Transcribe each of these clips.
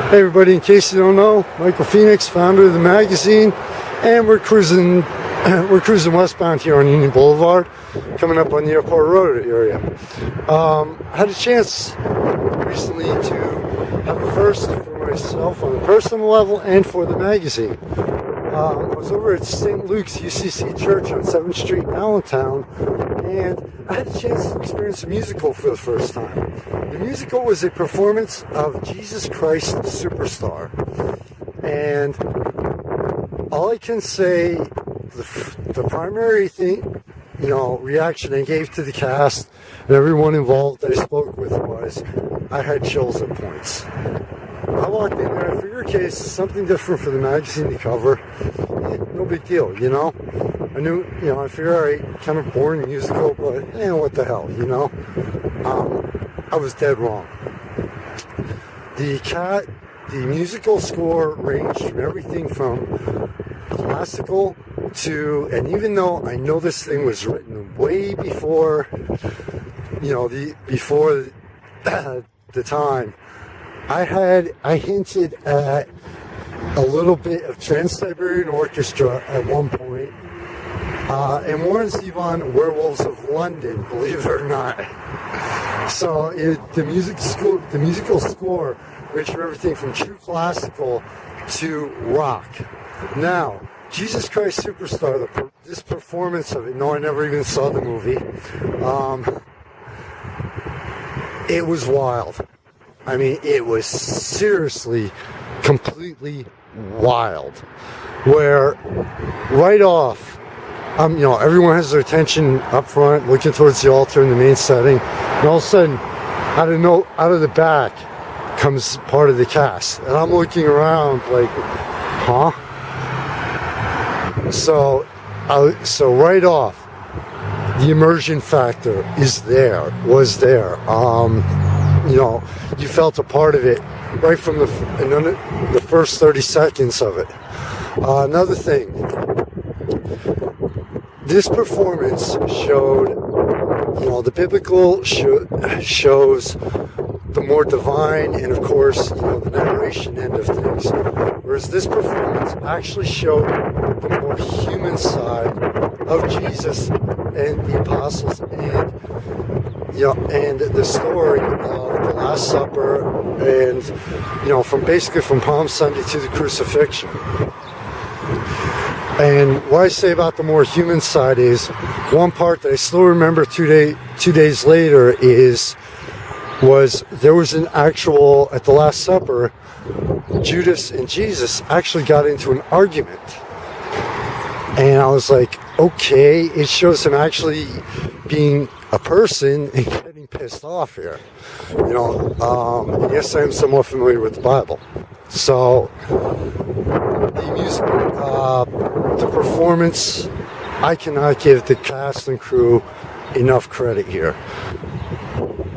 Hey everybody, in case you don't know, Michael Phoenix, founder of the magazine, and we're cruising westbound here on Union Boulevard, coming up on the Airport Road area. I had a chance recently to have a first for myself on a personal level and for the magazine. I was over at St. Luke's UCC Church on 7th Street in Allentown, and I had a chance to experience a musical for the first time. The musical was a performance of Jesus Christ Superstar, and all I can say, the primary thing, reaction I gave to the cast and everyone involved that I spoke with was, I had chills at points. I walked in there, I figured, okay, this is something different for the magazine to cover. No big deal, I knew, I figured, all right, kind of boring musical, but, what the hell, I was dead wrong. The musical score ranged from everything from classical to, and even though I know this thing was written way before, before the time, I hinted at a little bit of Trans-Siberian Orchestra at one point, and Warren Zevon, Werewolves of London, believe it or not. So the musical score ranged from everything from true classical to rock. Now, Jesus Christ Superstar, this performance of it, no, I never even saw the movie. It was wild. I mean, it was seriously, completely wild. Where, right off, everyone has their attention up front, looking towards the altar in the main setting, and all of a sudden, out of the back comes part of the cast, and I'm looking around like, huh? So right off, the immersion factor was there. You felt a part of it right from the first 30 seconds of it. Another thing, this performance showed, the biblical shows the more divine and, of course, the narration end of things. Whereas this performance actually showed the more human side of Jesus and the apostles, and the story of the Last Supper, and from Palm Sunday to the crucifixion. And what I say about the more human side is, one part that I still remember 2 days later was there was an actual, at the Last Supper, Judas and Jesus actually got into an argument. And I was like, okay, it shows him actually being a person and getting pissed off here. Yes, I am somewhat familiar with the Bible. So, the music, the performance, I cannot give the cast and crew enough credit here.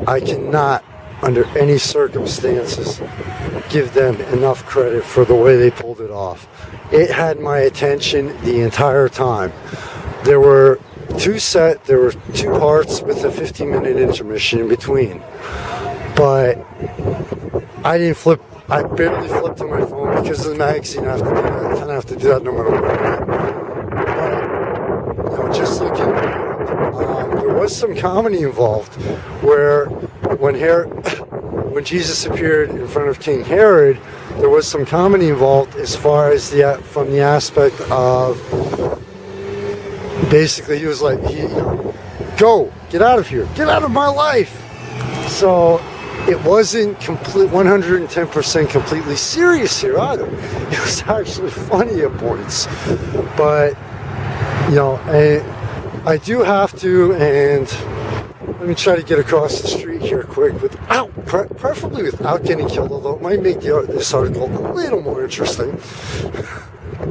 I cannot, under any circumstances, give them enough credit for the way they pulled it off. It had my attention the entire time. There were two parts with a 15-minute intermission in between. But I barely flipped on my phone because of the magazine. I kind of have to do that no matter what. But, just looking around, there was some comedy involved where when Jesus appeared in front of King Herod, there was some comedy involved as far as from the aspect of, basically he was like, go, get out of here, get out of my life. So it wasn't 110% completely serious here either. It was actually funny at points. But, I do have to, and let me try to get across the street here quick preferably without getting killed, although it might make this article a little more interesting.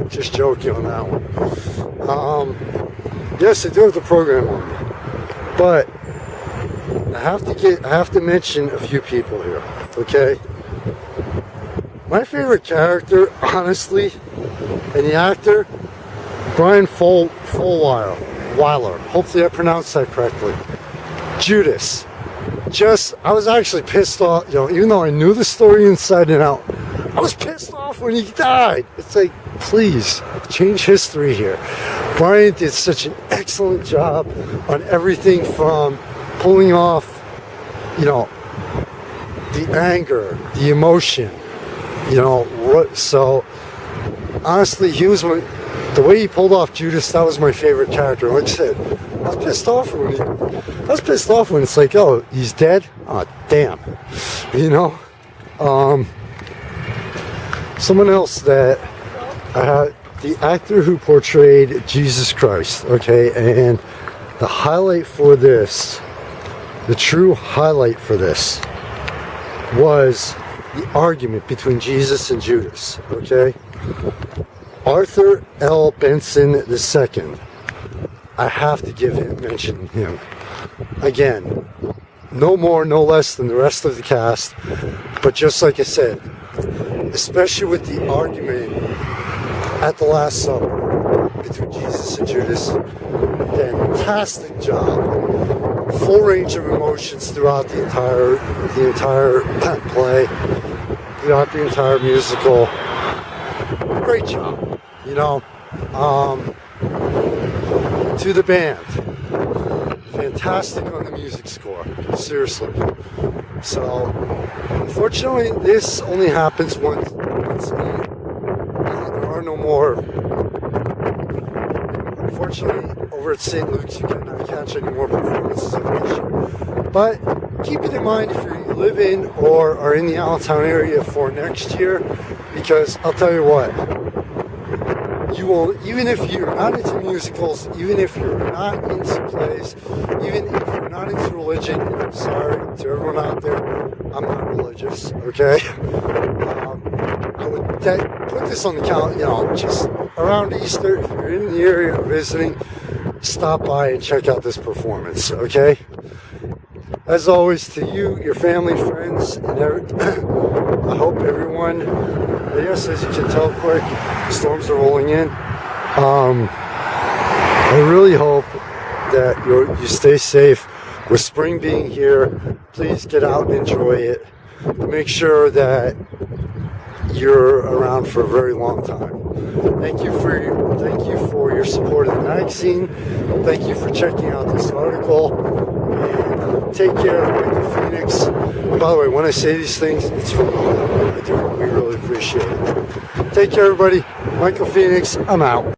Just joking on that one. Yes, I do have the program on me, but I have to mention a few people here, okay? My favorite character, honestly, and the actor, Brian Weiler. Hopefully I pronounced that correctly. Judas. I was actually pissed off, even though I knew the story inside and out, I was pissed off when he died. It's like, please, change history here. Brian did such an excellent job on everything from pulling off, you know, the anger, the emotion, you know, so honestly, he was the way he pulled off Judas, that was my favorite character. Like I said, I was pissed off when it's like, oh, he's dead? Oh, damn. You know? Someone else that I had, the actor who portrayed Jesus Christ, okay, and the highlight for this, the true highlight for this was the argument between Jesus and Judas, okay? Arthur L. Benson II. I have to mention him. Again, no more, no less than the rest of the cast, but just like I said, especially with the argument at the Last Supper between Jesus and Judas, fantastic job. Full range of emotions throughout the entire play, throughout the entire musical. Great job, you know. To the band, fantastic on the music score, seriously. So, unfortunately, this only happens once a year. There are no more. Unfortunately, over at St. Luke's, you cannot catch any more performances of this year. But keep it in mind if you live in or are in the Allentown area for next year, because I'll tell you what, you will, even if you're not into musicals, even if you're not into plays, even if you're not into religion, and I'm sorry to everyone out there, I'm not religious, okay? I would put this on the calendar, you know, just around Easter, if you're in the area visiting, stop by and check out this performance, okay? As always, to you, your family, friends, and I hope everyone, yes, as you can tell quick, storms are rolling in. I really hope that you stay safe. With spring being here, please get out and enjoy it. Make sure that you're around for a very long time. Thank you for your support of the magazine. Thank you for checking out this article. And take care, Michael Phoenix. And by the way, when I say these things, it's from the heart. We really appreciate it. Take care, everybody. Michael Phoenix, I'm out.